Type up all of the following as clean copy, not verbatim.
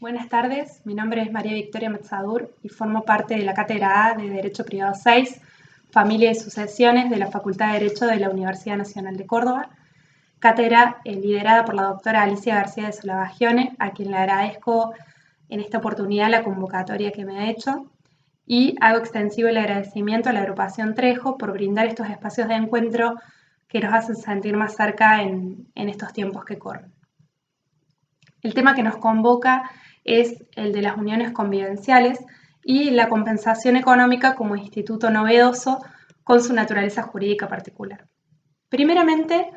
Buenas tardes, mi nombre es María Victoria Metzadur y formo parte de la Cátedra A de Derecho Privado 6, Familia y Sucesiones de la Facultad de Derecho de la Universidad Nacional de Córdoba, cátedra liderada por la doctora Alicia García de Solavagione, a quien le agradezco en esta oportunidad la convocatoria que me ha hecho, y hago extensivo el agradecimiento a la agrupación Trejo por brindar estos espacios de encuentro que nos hacen sentir más cerca en estos tiempos que corren. El tema que nos convoca es el de las uniones convivenciales y la compensación económica como instituto novedoso con su naturaleza jurídica particular. Primeramente,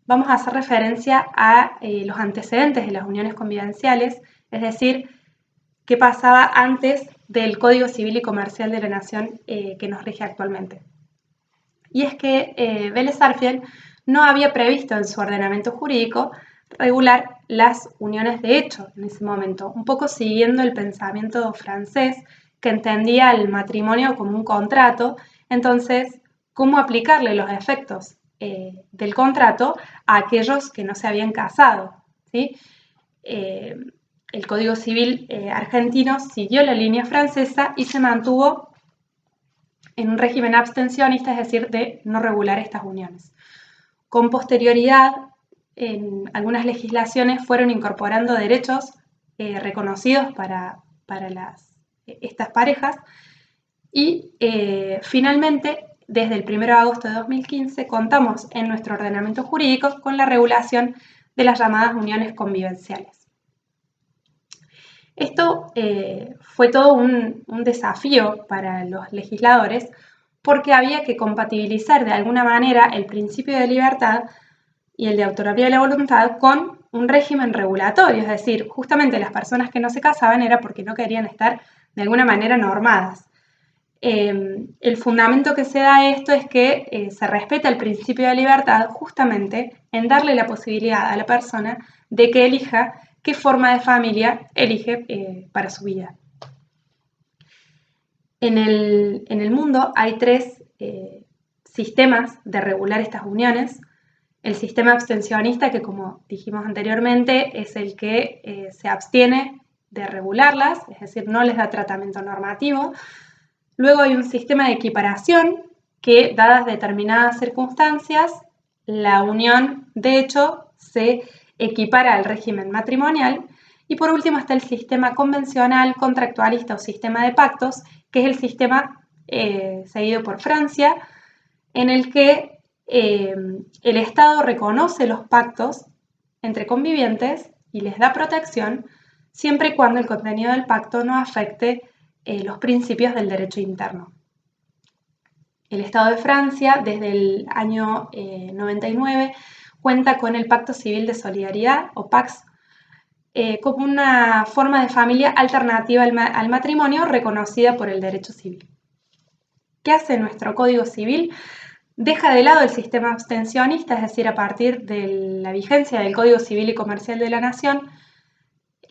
vamos a hacer referencia a los antecedentes de las uniones convivenciales, es decir, qué pasaba antes del Código Civil y Comercial de la Nación que nos rige actualmente. Y es que Vélez Sarsfield no había previsto en su ordenamiento jurídico regular las uniones de hecho en ese momento, un poco siguiendo el pensamiento francés que entendía el matrimonio como un contrato. Entonces, ¿cómo aplicarle los efectos del contrato a aquellos que no se habían casado? ¿Sí? El Código Civil argentino siguió la línea francesa y se mantuvo en un régimen abstencionista, es decir, de no regular estas uniones. Con posterioridad, en algunas legislaciones fueron incorporando derechos reconocidos para estas parejas y finalmente, desde el 1 de agosto de 2015, contamos en nuestro ordenamiento jurídico con la regulación de las llamadas uniones convivenciales. Esto fue todo un desafío para los legisladores porque había que compatibilizar de alguna manera el principio de libertad y el de autonomía de la voluntad con un régimen regulatorio, es decir, justamente las personas que no se casaban era porque no querían estar de alguna manera normadas. El fundamento que se da a esto es que se respeta el principio de libertad justamente en darle la posibilidad a la persona de que elija qué forma de familia elige para su vida. En el mundo hay tres sistemas de regular estas uniones. El sistema abstencionista, que como dijimos anteriormente, es el que se abstiene de regularlas, es decir, no les da tratamiento normativo. Luego hay un sistema de equiparación, que dadas determinadas circunstancias, la unión de hecho se equipara al régimen matrimonial. Y por último está el sistema convencional, contractualista o sistema de pactos, que es el sistema seguido por Francia, en el que el Estado reconoce los pactos entre convivientes y les da protección siempre y cuando el contenido del pacto no afecte los principios del derecho interno. El Estado de Francia, desde el año 99, cuenta con el Pacto Civil de Solidaridad, o PACS, como una forma de familia alternativa al matrimonio reconocida por el derecho civil. ¿Qué hace nuestro Código Civil? Deja de lado el sistema abstencionista, es decir, a partir de la vigencia del Código Civil y Comercial de la Nación,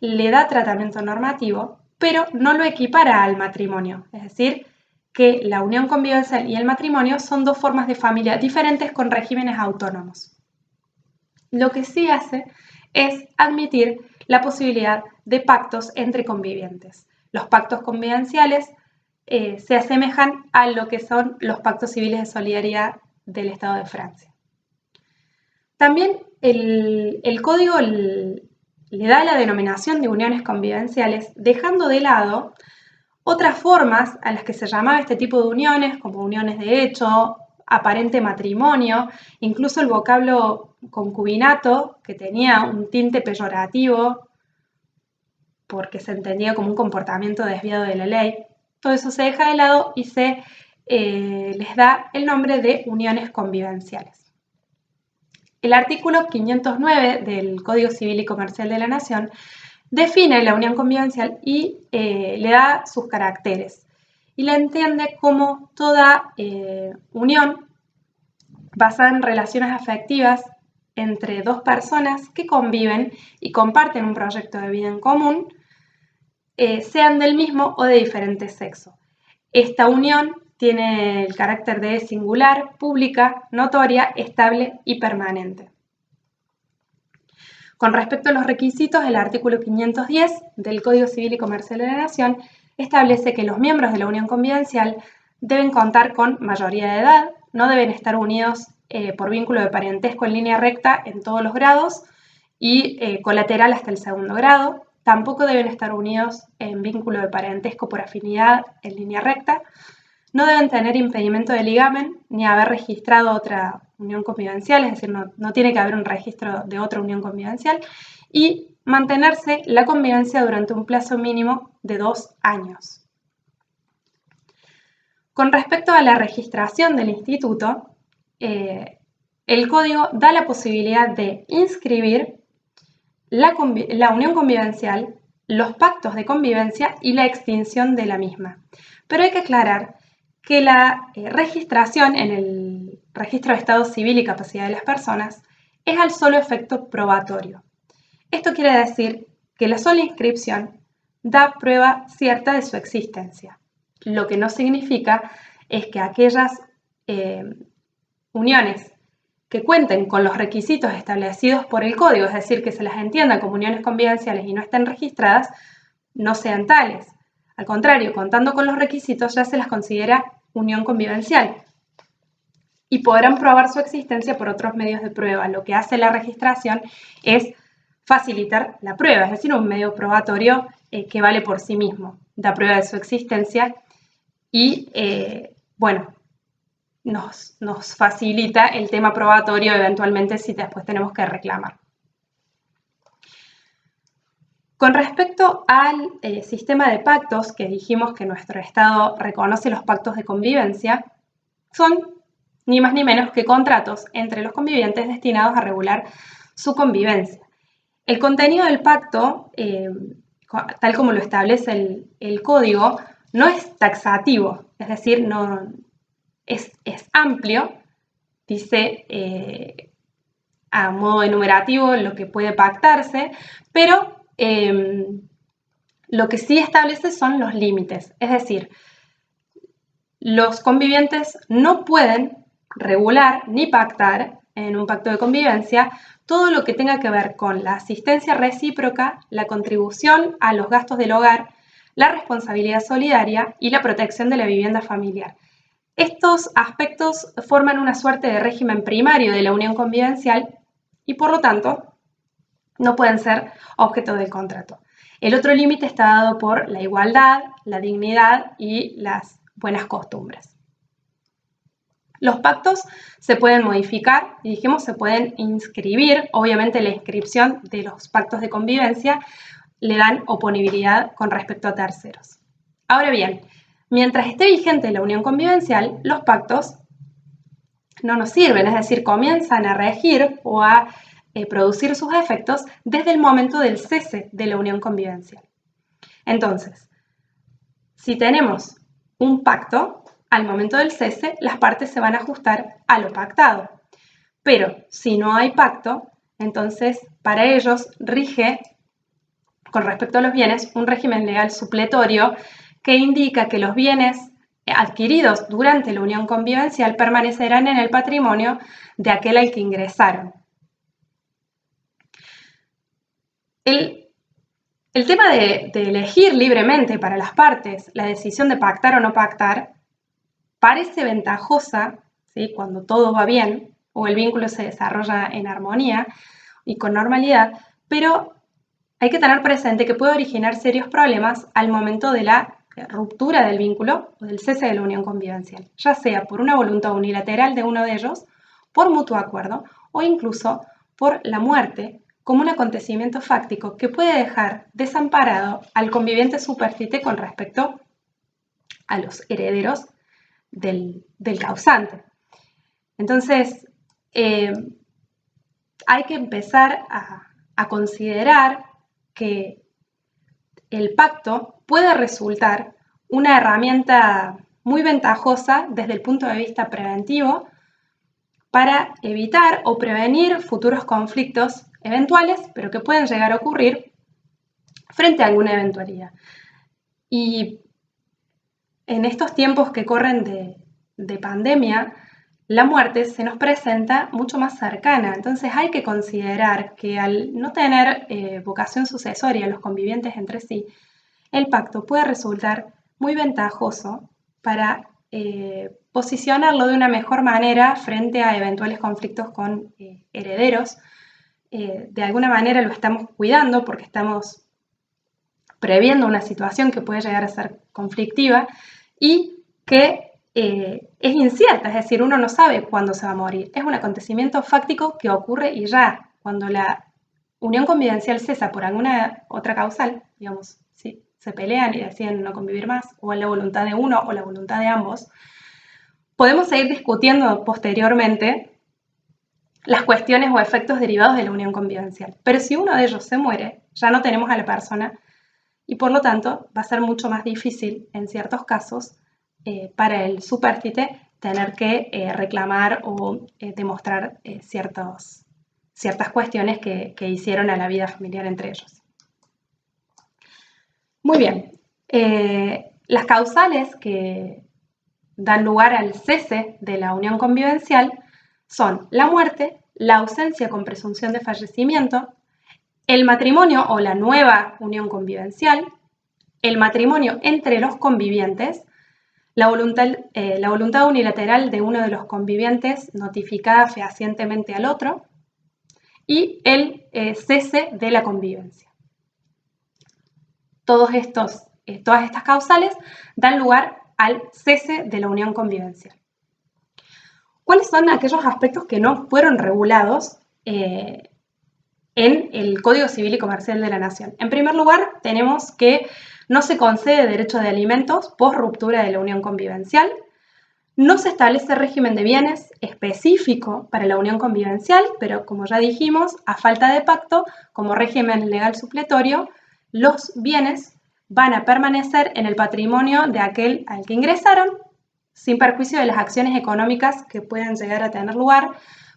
le da tratamiento normativo, pero no lo equipara al matrimonio, es decir, que la unión convivencial y el matrimonio son dos formas de familia diferentes con regímenes autónomos. Lo que sí hace es admitir la posibilidad de pactos entre convivientes. Los pactos convivenciales se asemejan a lo que son los pactos civiles de solidaridad del Estado de Francia. También el código le da la denominación de uniones convivenciales, dejando de lado otras formas a las que se llamaba este tipo de uniones, como uniones de hecho, aparente matrimonio, incluso el vocablo concubinato, que tenía un tinte peyorativo porque se entendía como un comportamiento desviado de la ley. Todo eso se deja de lado y se les da el nombre de uniones convivenciales. El artículo 509 del Código Civil y Comercial de la Nación define la unión convivencial y le da sus caracteres y la entiende como toda unión basada en relaciones afectivas entre dos personas que conviven y comparten un proyecto de vida en común, sean del mismo o de diferente sexo. Esta unión tiene el carácter de singular, pública, notoria, estable y permanente. Con respecto a los requisitos, el artículo 510 del Código Civil y Comercial de la Nación establece que los miembros de la unión convivencial deben contar con mayoría de edad, no deben estar unidos por vínculo de parentesco en línea recta en todos los grados y colateral hasta el segundo grado. Tampoco deben estar unidos en vínculo de parentesco por afinidad en línea recta. No deben tener impedimento de ligamen ni haber registrado otra unión convivencial, es decir, no tiene que haber un registro de otra unión convivencial, y mantenerse la convivencia durante un plazo mínimo de 2 años. Con respecto a la registración del instituto, el código da la posibilidad de inscribir la unión convivencial, los pactos de convivencia y la extinción de la misma. Pero hay que aclarar que la registración en el Registro de Estado Civil y Capacidad de las Personas es al solo efecto probatorio. Esto quiere decir que la sola inscripción da prueba cierta de su existencia, lo que no significa es que aquellas uniones que cuenten con los requisitos establecidos por el código, es decir, que se las entienda como uniones convivenciales y no estén registradas, no sean tales. Al contrario, contando con los requisitos ya se las considera unión convivencial y podrán probar su existencia por otros medios de prueba. Lo que hace la registración es facilitar la prueba, es decir, un medio probatorio que vale por sí mismo, da prueba de su existencia y, nos facilita el tema probatorio eventualmente si después tenemos que reclamar. Con respecto al sistema de pactos, que dijimos que nuestro Estado reconoce los pactos de convivencia, son ni más ni menos que contratos entre los convivientes destinados a regular su convivencia. El contenido del pacto, tal como lo establece el código, no es taxativo, es decir, es amplio, dice a modo enumerativo lo que puede pactarse, pero lo que sí establece son los límites, es decir, los convivientes no pueden regular ni pactar en un pacto de convivencia todo lo que tenga que ver con la asistencia recíproca, la contribución a los gastos del hogar, la responsabilidad solidaria y la protección de la vivienda familiar. Estos aspectos forman una suerte de régimen primario de la unión convivencial y, por lo tanto, no pueden ser objeto del contrato. El otro límite está dado por la igualdad, la dignidad y las buenas costumbres. Los pactos se pueden modificar y dijimos se pueden inscribir. Obviamente la inscripción de los pactos de convivencia le dan oponibilidad con respecto a terceros. Ahora bien, mientras esté vigente la unión convivencial, los pactos no nos sirven, es decir, comienzan a regir o a producir sus efectos desde el momento del cese de la unión convivencial. Entonces, si tenemos un pacto, al momento del cese, las partes se van a ajustar a lo pactado. Pero si no hay pacto, entonces para ellos rige, con respecto a los bienes, un régimen legal supletorio que indica que los bienes adquiridos durante la unión convivencial permanecerán en el patrimonio de aquel al que ingresaron. El tema de elegir libremente para las partes la decisión de pactar o no pactar parece ventajosa, ¿sí?, cuando todo va bien o el vínculo se desarrolla en armonía y con normalidad, pero hay que tener presente que puede originar serios problemas al momento de la ruptura del vínculo o del cese de la unión convivencial, ya sea por una voluntad unilateral de uno de ellos, por mutuo acuerdo o incluso por la muerte como un acontecimiento fáctico que puede dejar desamparado al conviviente superstite con respecto a los herederos del causante. Entonces, hay que empezar a considerar que el pacto puede resultar una herramienta muy ventajosa desde el punto de vista preventivo para evitar o prevenir futuros conflictos eventuales, pero que pueden llegar a ocurrir frente a alguna eventualidad. Y en estos tiempos que corren de pandemia, la muerte se nos presenta mucho más cercana. Entonces hay que considerar que al no tener vocación sucesoria los convivientes entre sí, el pacto puede resultar muy ventajoso para posicionarlo de una mejor manera frente a eventuales conflictos con herederos. De alguna manera lo estamos cuidando porque estamos previendo una situación que puede llegar a ser conflictiva y que es incierta, es decir, uno no sabe cuándo se va a morir. Es un acontecimiento fáctico que ocurre y ya, cuando la unión convivencial cesa por alguna otra causal, digamos, si se pelean y deciden no convivir más, o en la voluntad de uno o la voluntad de ambos, podemos seguir discutiendo posteriormente las cuestiones o efectos derivados de la unión convivencial. Pero si uno de ellos se muere, ya no tenemos a la persona y por lo tanto va a ser mucho más difícil en ciertos casos para el supérstite tener que reclamar o demostrar ciertas cuestiones que hicieron a la vida familiar entre ellos. Muy bien, las causales que dan lugar al cese de la unión convivencial son la muerte, la ausencia con presunción de fallecimiento, el matrimonio o la nueva unión convivencial, el matrimonio entre los convivientes, la voluntad unilateral de uno de los convivientes notificada fehacientemente al otro y el cese de la convivencia. Todas estas causales dan lugar al cese de la unión convivencial. ¿Cuáles son aquellos aspectos que no fueron regulados en el Código Civil y Comercial de la Nación? En primer lugar, tenemos que no se concede derecho de alimentos post ruptura de la unión convivencial, no se establece régimen de bienes específico para la unión convivencial, pero como ya dijimos, a falta de pacto, como régimen legal supletorio, los bienes van a permanecer en el patrimonio de aquel al que ingresaron, sin perjuicio de las acciones económicas que puedan llegar a tener lugar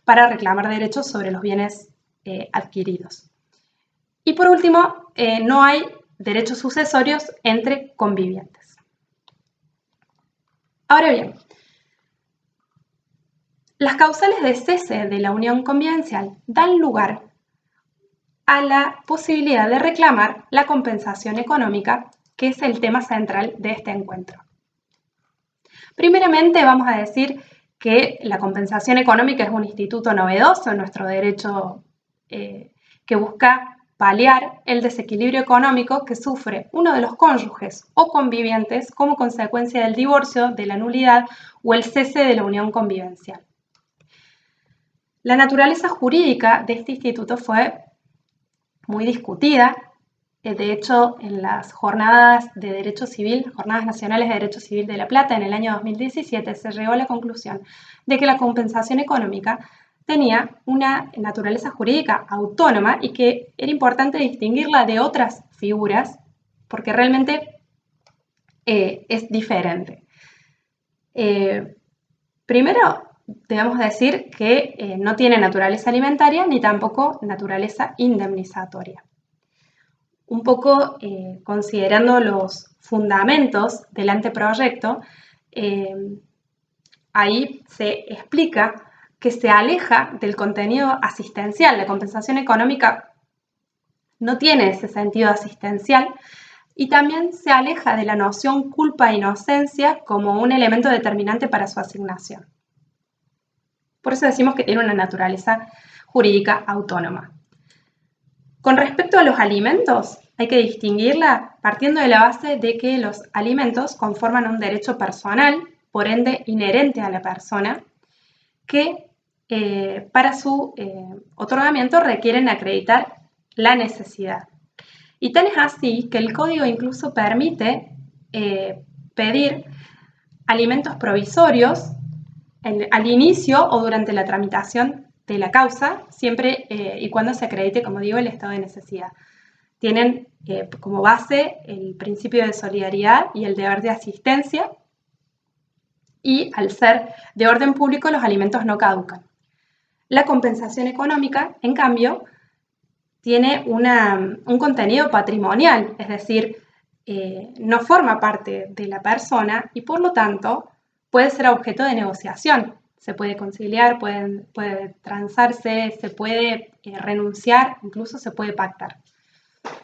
para reclamar derechos sobre los bienes adquiridos. Y por último, no hay derechos sucesorios entre convivientes. Ahora bien, las causales de cese de la unión convivencial dan lugar a la posibilidad de reclamar la compensación económica, que es el tema central de este encuentro. Primeramente vamos a decir que la compensación económica es un instituto novedoso en nuestro derecho que busca paliar el desequilibrio económico que sufre uno de los cónyuges o convivientes como consecuencia del divorcio, de la nulidad o el cese de la unión convivencial. La naturaleza jurídica de este instituto fue muy discutida. De hecho, en las jornadas de Derecho Civil, Jornadas Nacionales de Derecho Civil de La Plata, en el año 2017, se llegó a la conclusión de que la compensación económica tenía una naturaleza jurídica autónoma y que era importante distinguirla de otras figuras porque realmente es diferente. Primero, debemos decir que no tiene naturaleza alimentaria ni tampoco naturaleza indemnizatoria. Un poco considerando los fundamentos del anteproyecto, ahí se explica que se aleja del contenido asistencial. La compensación económica no tiene ese sentido asistencial y también se aleja de la noción culpa e inocencia como un elemento determinante para su asignación. Por eso decimos que tiene una naturaleza jurídica autónoma. Con respecto a los alimentos, hay que distinguirla partiendo de la base de que los alimentos conforman un derecho personal, por ende inherente a la persona, que para su otorgamiento requieren acreditar la necesidad. Y tal es así que el código incluso permite pedir alimentos provisorios al inicio o durante la tramitación de la causa, siempre y cuando se acredite, como digo, el estado de necesidad. Tienen como base el principio de solidaridad y el deber de asistencia, y al ser de orden público, los alimentos no caducan. La compensación económica, en cambio, tiene un contenido patrimonial, es decir, no forma parte de la persona y por lo tanto puede ser objeto de negociación. se puede conciliar, puede transarse, se puede renunciar, incluso se puede pactar.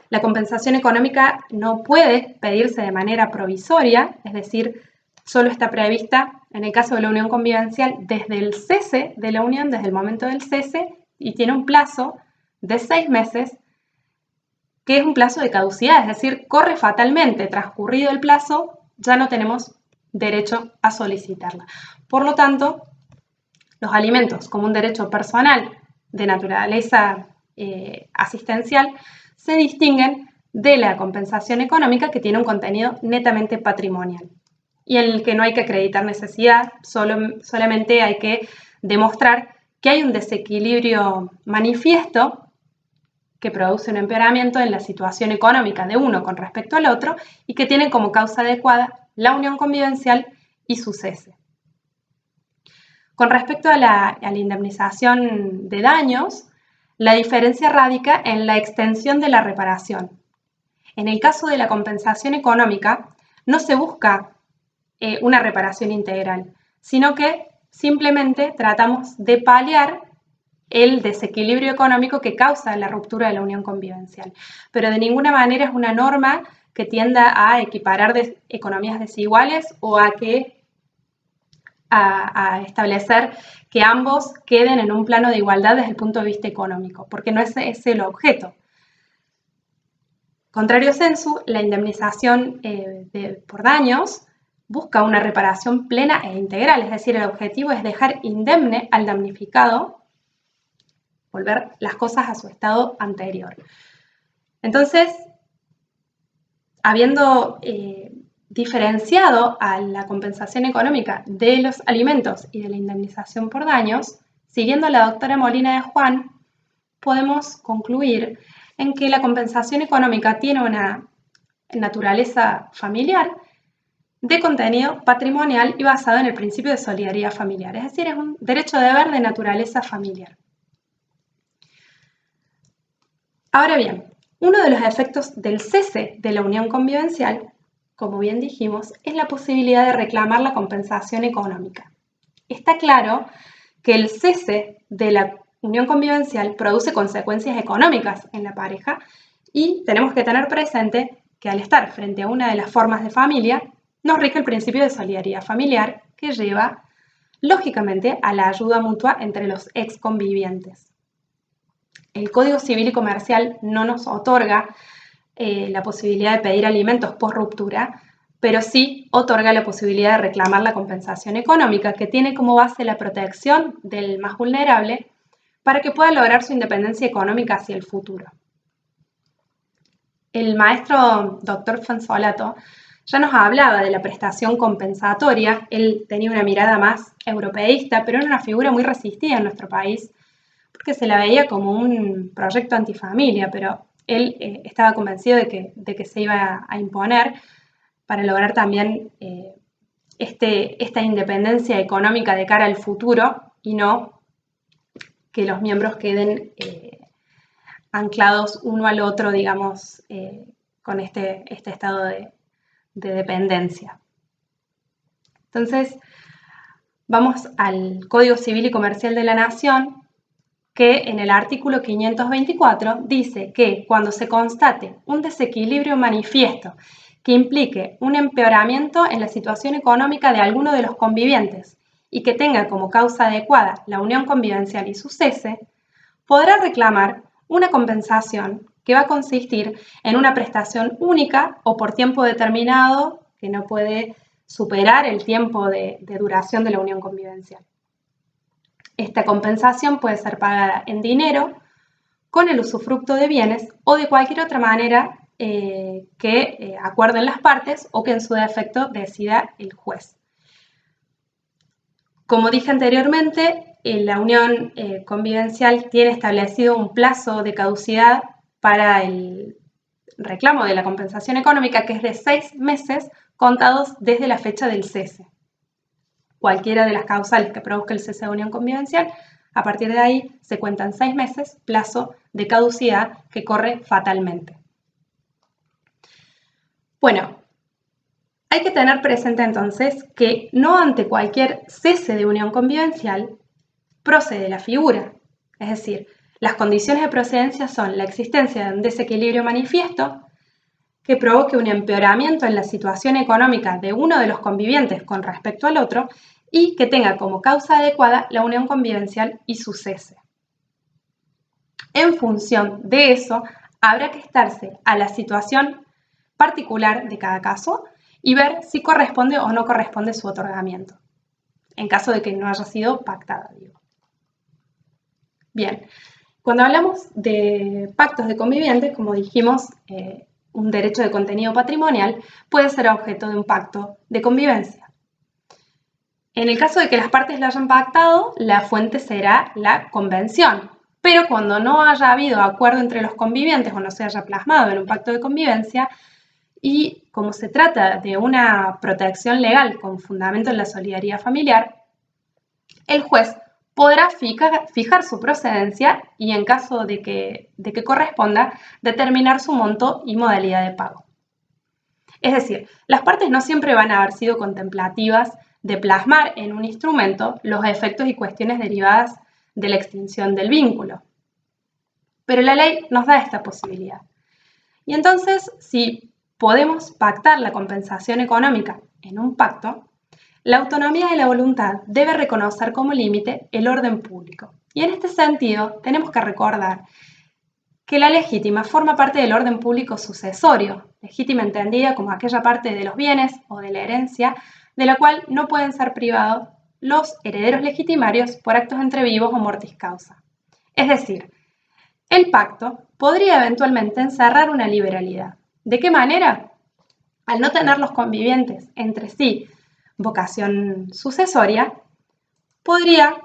La compensación económica no puede pedirse de manera provisoria, es decir, solo está prevista en el caso de la unión convivencial desde el cese de la unión, desde el momento del cese, y tiene un plazo de 6 meses, que es un plazo de caducidad, es decir, corre fatalmente. Transcurrido el plazo, ya no tenemos derecho a solicitarla. Por lo tanto, los alimentos como un derecho personal de naturaleza asistencial se distinguen de la compensación económica, que tiene un contenido netamente patrimonial y en el que no hay que acreditar necesidad, solamente hay que demostrar que hay un desequilibrio manifiesto que produce un empeoramiento en la situación económica de uno con respecto al otro y que tiene como causa adecuada la unión convivencial y su cese. Con respecto a la indemnización de daños, la diferencia radica en la extensión de la reparación. En el caso de la compensación económica, no se busca una reparación integral, sino que simplemente tratamos de paliar el desequilibrio económico que causa la ruptura de la unión convivencial. Pero de ninguna manera es una norma que tienda a equiparar economías desiguales o a establecer que ambos queden en un plano de igualdad desde el punto de vista económico, porque no es ese el objeto. Contrario sensu, la indemnización por daños busca una reparación plena e integral, es decir, el objetivo es dejar indemne al damnificado, volver las cosas a su estado anterior. Entonces, habiendo diferenciado a la compensación económica de los alimentos y de la indemnización por daños, siguiendo a la doctora Molina de Juan, podemos concluir en que la compensación económica tiene una naturaleza familiar de contenido patrimonial y basado en el principio de solidaridad familiar, es decir, es un derecho deber de naturaleza familiar. Ahora bien, uno de los efectos del cese de la unión convivencial, como bien dijimos, es la posibilidad de reclamar la compensación económica. Está claro que el cese de la unión convivencial produce consecuencias económicas en la pareja y tenemos que tener presente que al estar frente a una de las formas de familia, nos rige el principio de solidaridad familiar que lleva, lógicamente, a la ayuda mutua entre los exconvivientes. El Código Civil y Comercial no nos otorga la posibilidad de pedir alimentos por ruptura, pero sí otorga la posibilidad de reclamar la compensación económica, que tiene como base la protección del más vulnerable para que pueda lograr su independencia económica hacia el futuro. El maestro Dr. Fonsolato ya nos hablaba de la prestación compensatoria. Él tenía una mirada más europeísta, pero era una figura muy resistida en nuestro país, porque se la veía como un proyecto antifamilia, pero él estaba convencido de que se iba a imponer para lograr también esta independencia económica de cara al futuro y no que los miembros queden anclados uno al otro, digamos, con este estado de dependencia. Entonces, vamos al Código Civil y Comercial de la Nación, que en el artículo 524 dice que cuando se constate un desequilibrio manifiesto que implique un empeoramiento en la situación económica de alguno de los convivientes y que tenga como causa adecuada la unión convivencial y su cese, podrá reclamar una compensación que va a consistir en una prestación única o por tiempo determinado que no puede superar el tiempo de duración de la unión convivencial. Esta compensación puede ser pagada en dinero, con el usufructo de bienes o de cualquier otra manera que acuerden las partes o que en su defecto decida el juez. Como dije anteriormente, la unión convivencial tiene establecido un plazo de caducidad para el reclamo de la compensación económica, que es de 6 meses contados desde la fecha del cese. Cualquiera de las causales que produzca el cese de unión convivencial, a partir de ahí se cuentan 6 meses, plazo de caducidad que corre fatalmente. Bueno, Hay que tener presente entonces que no ante cualquier cese de unión convivencial procede la figura. Es decir, las condiciones de procedencia son la existencia de un desequilibrio manifiesto que provoque un empeoramiento en la situación económica de uno de los convivientes con respecto al otro y que tenga como causa adecuada la unión convivencial y su cese. En función de eso, habrá que estarse a la situación particular de cada caso y ver si corresponde o no corresponde su otorgamiento, en caso de que no haya sido pactada, digo. Bien, cuando hablamos de pactos de convivientes, como dijimos, un derecho de contenido patrimonial puede ser objeto de un pacto de convivencia. En el caso de que las partes lo hayan pactado, la fuente será la convención. Pero cuando no haya habido acuerdo entre los convivientes o no se haya plasmado en un pacto de convivencia, y como se trata de una protección legal con fundamento en la solidaridad familiar, el juez podrá fijar su procedencia y, en caso de que corresponda, determinar su monto y modalidad de pago. Es decir, las partes no siempre van a haber sido contemplativas de plasmar en un instrumento los efectos y cuestiones derivadas de la extinción del vínculo. Pero la ley nos da esta posibilidad. Y entonces, si podemos pactar la compensación económica en un pacto, la autonomía de la voluntad debe reconocer como límite el orden público. Y en este sentido, tenemos que recordar que la legítima forma parte del orden público sucesorio, legítima entendida como aquella parte de los bienes o de la herencia de la cual no pueden ser privados los herederos legitimarios por actos entre vivos o mortis causa. Es decir, el pacto podría eventualmente encerrar una liberalidad. ¿De qué manera? Al no tener los convivientes entre sí vocación sucesoria, podría,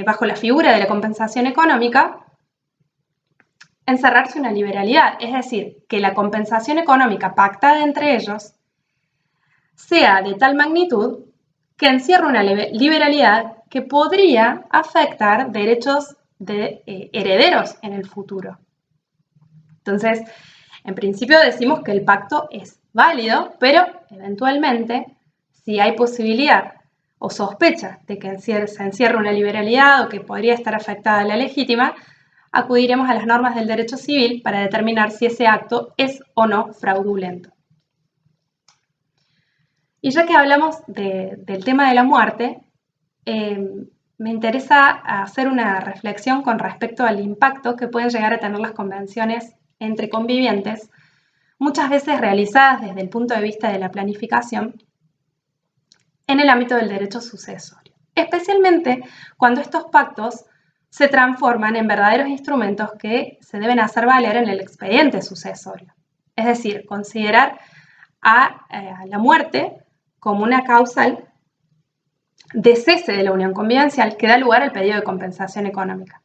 bajo la figura de la compensación económica, encerrarse una liberalidad, es decir, que la compensación económica pactada entre ellos sea de tal magnitud que encierre una liberalidad que podría afectar derechos de herederos en el futuro. Entonces, en principio decimos que el pacto es válido, pero eventualmente, si hay posibilidad o sospecha de que se encierre una liberalidad o que podría estar afectada la legítima, acudiremos a las normas del derecho civil para determinar si ese acto es o no fraudulento. Y ya que hablamos del tema de la muerte, me interesa hacer una reflexión con respecto al impacto que pueden llegar a tener las convenciones entre convivientes, muchas veces realizadas desde el punto de vista de la planificación, en el ámbito del derecho sucesorio, especialmente cuando estos pactos se transforman en verdaderos instrumentos que se deben hacer valer en el expediente sucesorio. Es decir, considerar a la muerte como una causal de cese de la unión convivencial que da lugar al pedido de compensación económica.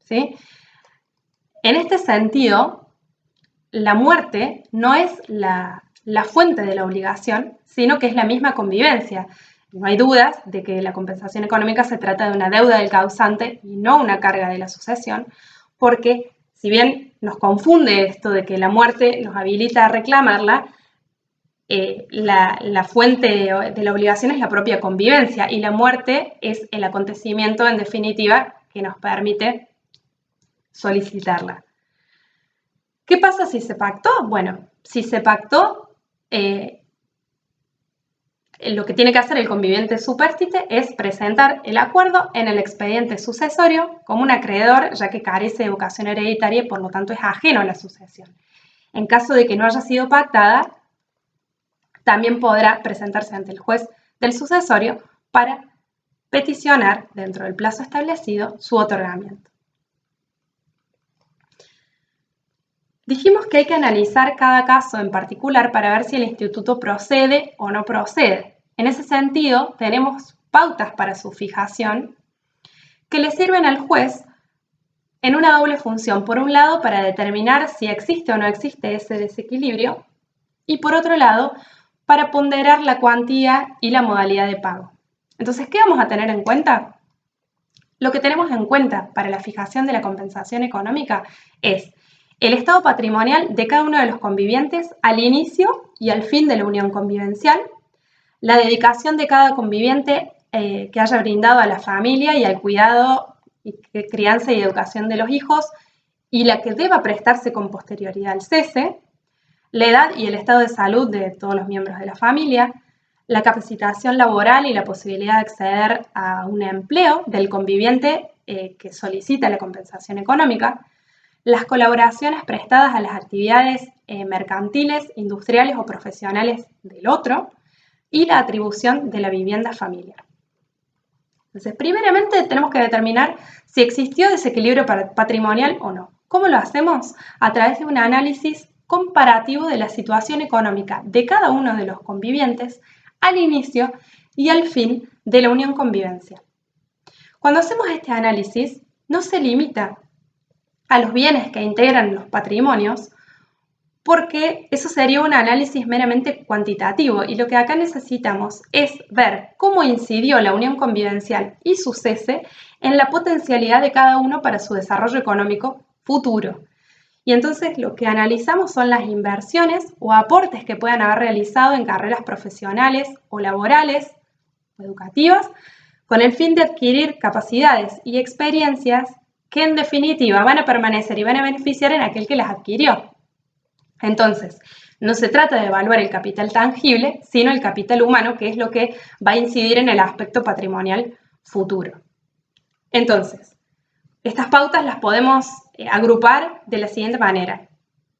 ¿Sí? En este sentido, la muerte no es la fuente de la obligación, sino que es la misma convivencia. No hay dudas de que la compensación económica se trata de una deuda del causante y no una carga de la sucesión, porque si bien nos confunde esto de que la muerte nos habilita a reclamarla, la fuente de la obligación es la propia convivencia y la muerte es el acontecimiento, en definitiva, que nos permite solicitarla. ¿Qué pasa si se pactó? Bueno, si se pactó, lo que tiene que hacer el conviviente supérstite es presentar el acuerdo en el expediente sucesorio como un acreedor, ya que carece de vocación hereditaria y por lo tanto es ajeno a la sucesión. En caso de que no haya sido pactada, también podrá presentarse ante el juez del sucesorio para peticionar, dentro del plazo establecido, su otorgamiento. Dijimos que hay que analizar cada caso en particular para ver si el instituto procede o no procede. En ese sentido, tenemos pautas para su fijación que le sirven al juez en una doble función. Por un lado, para determinar si existe o no existe ese desequilibrio y por otro lado, para ponderar la cuantía y la modalidad de pago. Entonces, ¿qué vamos a tener en cuenta? Lo que tenemos en cuenta para la fijación de la compensación económica es el estado patrimonial de cada uno de los convivientes al inicio y al fin de la unión convivencial, la dedicación de cada conviviente que haya brindado a la familia y al cuidado, crianza y educación de los hijos, y la que deba prestarse con posterioridad al cese, la edad y el estado de salud de todos los miembros de la familia, la capacitación laboral y la posibilidad de acceder a un empleo del conviviente que solicita la compensación económica, las colaboraciones prestadas a las actividades mercantiles, industriales o profesionales del otro, y la atribución de la vivienda familiar. Entonces, primeramente tenemos que determinar si existió desequilibrio patrimonial o no. ¿Cómo lo hacemos? A través de un análisis comparativo de la situación económica de cada uno de los convivientes al inicio y al fin de la unión convivencial. Cuando hacemos este análisis, no se limita a los bienes que integran los patrimonios, porque eso sería un análisis meramente cuantitativo y lo que acá necesitamos es ver cómo incidió la unión convivencial y su cese en la potencialidad de cada uno para su desarrollo económico futuro. Y entonces lo que analizamos son las inversiones o aportes que puedan haber realizado en carreras profesionales o laborales o educativas con el fin de adquirir capacidades y experiencias que en definitiva van a permanecer y van a beneficiar en aquel que las adquirió. Entonces, no se trata de evaluar el capital tangible, sino el capital humano, que es lo que va a incidir en el aspecto patrimonial futuro. Entonces, estas pautas las podemos agrupar de la siguiente manera.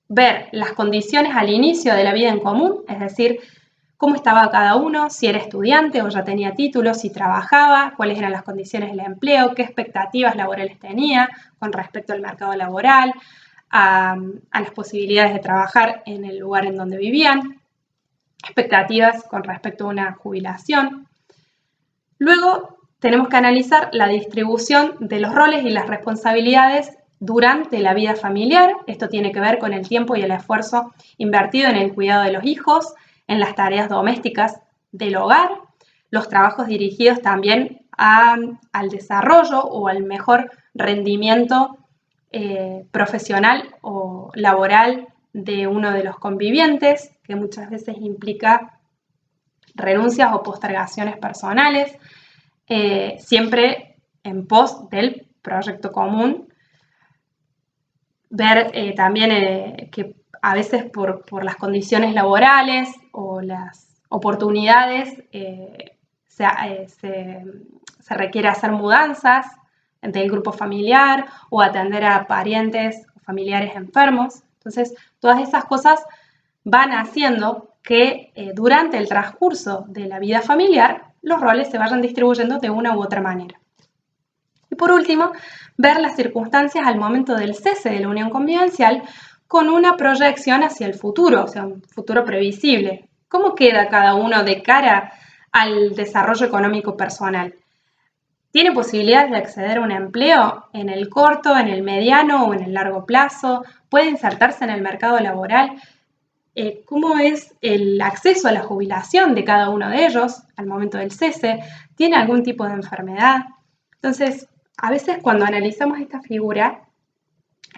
Ver las condiciones al inicio de la vida en común, es decir, cómo estaba cada uno, si era estudiante o ya tenía título, si trabajaba, cuáles eran las condiciones del empleo, qué expectativas laborales tenía con respecto al mercado laboral, a las posibilidades de trabajar en el lugar en donde vivían, expectativas con respecto a una jubilación. Luego tenemos que analizar la distribución de los roles y las responsabilidades durante la vida familiar. Esto tiene que ver con el tiempo y el esfuerzo invertido en el cuidado de los hijos, en las tareas domésticas del hogar, los trabajos dirigidos también al desarrollo o al mejor rendimiento profesional o laboral de uno de los convivientes, que muchas veces implica renuncias o postergaciones personales, siempre en pos del proyecto común. Ver también que a veces por las condiciones laborales o las oportunidades se requiere hacer mudanzas del grupo familiar o atender a parientes o familiares enfermos. Entonces, todas esas cosas van haciendo que durante el transcurso de la vida familiar los roles se vayan distribuyendo de una u otra manera. Y por último, ver las circunstancias al momento del cese de la unión convivencial con una proyección hacia el futuro, o sea, un futuro previsible. ¿Cómo queda cada uno de cara al desarrollo económico personal? ¿Tiene posibilidades de acceder a un empleo en el corto, en el mediano o en el largo plazo? ¿Puede insertarse en el mercado laboral? ¿Cómo es el acceso a la jubilación de cada uno de ellos al momento del cese? ¿Tiene algún tipo de enfermedad? Entonces, a veces cuando analizamos esta figura,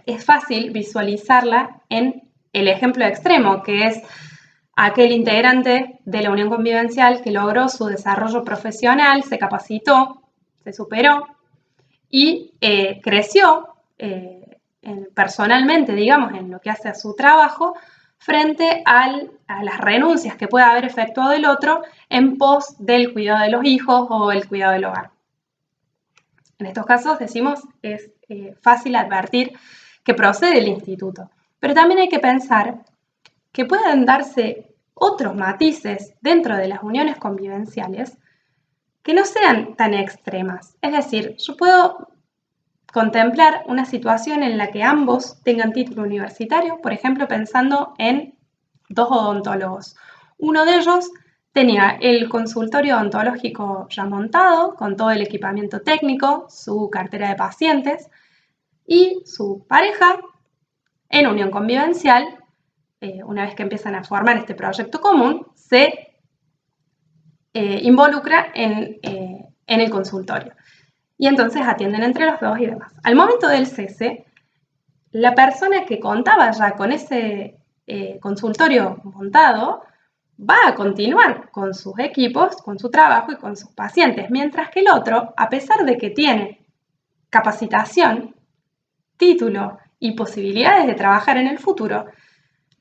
es fácil visualizarla en el ejemplo extremo, que es aquel integrante de la unión convivencial que logró su desarrollo profesional, se capacitó, se superó y creció personalmente, digamos, en lo que hace a su trabajo, frente a las renuncias que puede haber efectuado el otro en pos del cuidado de los hijos o el cuidado del hogar. En estos casos, decimos, es fácil advertir que procede el instituto, pero también hay que pensar que pueden darse otros matices dentro de las uniones convivenciales que no sean tan extremas. Es decir, yo puedo contemplar una situación en la que ambos tengan título universitario, por ejemplo, pensando en dos odontólogos. Uno de ellos tenía el consultorio odontológico ya montado, con todo el equipamiento técnico, su cartera de pacientes, y su pareja, en unión convivencial, una vez que empiezan a formar este proyecto común, se involucra en el consultorio. Y entonces atienden entre los dos y demás. Al momento del cese, la persona que contaba ya con ese consultorio montado, va a continuar con sus equipos, con su trabajo y con sus pacientes, mientras que el otro, a pesar de que tiene capacitación, título y posibilidades de trabajar en el futuro,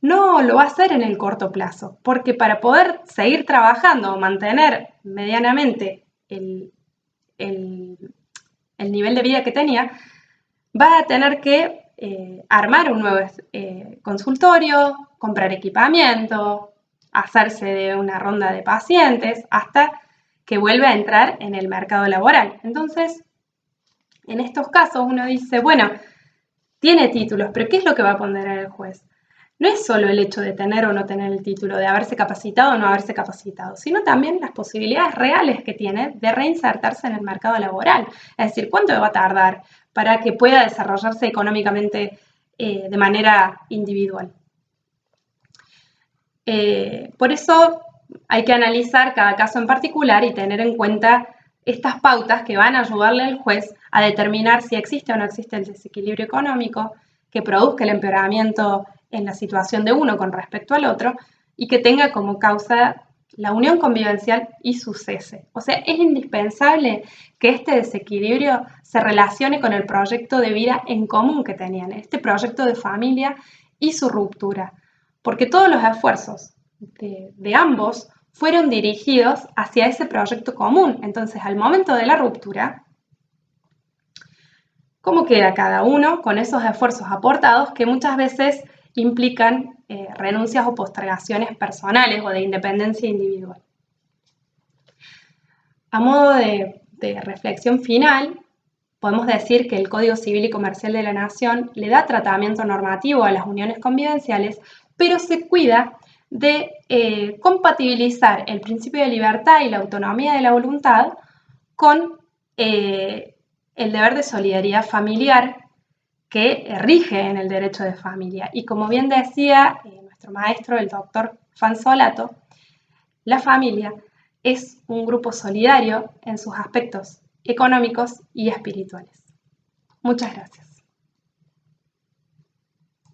no lo va a hacer en el corto plazo, porque para poder seguir trabajando o mantener medianamente el nivel de vida que tenía, va a tener que armar un nuevo consultorio, comprar equipamiento, hacerse de una ronda de pacientes hasta que vuelve a entrar en el mercado laboral. Entonces, en estos casos uno dice, bueno, tiene títulos, pero ¿qué es lo que va a poner el juez? No es solo el hecho de tener o no tener el título, de haberse capacitado o no haberse capacitado, sino también las posibilidades reales que tiene de reinsertarse en el mercado laboral. Es decir, ¿cuánto va a tardar para que pueda desarrollarse económicamente de manera individual? Por eso hay que analizar cada caso en particular y tener en cuenta estas pautas que van a ayudarle al juez a determinar si existe o no existe el desequilibrio económico que produzca el empeoramiento en la situación de uno con respecto al otro y que tenga como causa la unión convivencial y su cese. O sea, es indispensable que este desequilibrio se relacione con el proyecto de vida en común que tenían, este proyecto de familia y su ruptura, porque todos los esfuerzos de ambos fueron dirigidos hacia ese proyecto común. Entonces, al momento de la ruptura, ¿cómo queda cada uno con esos esfuerzos aportados que muchas veces implican renuncias o postergaciones personales o de independencia individual? A modo de reflexión final, podemos decir que el Código Civil y Comercial de la Nación le da tratamiento normativo a las uniones convivenciales, pero se cuida de compatibilizar el principio de libertad y la autonomía de la voluntad con el deber de solidaridad familiar que rige en el derecho de familia. Y como bien decía nuestro maestro, el doctor Fanzolato, la familia es un grupo solidario en sus aspectos económicos y espirituales. Muchas gracias.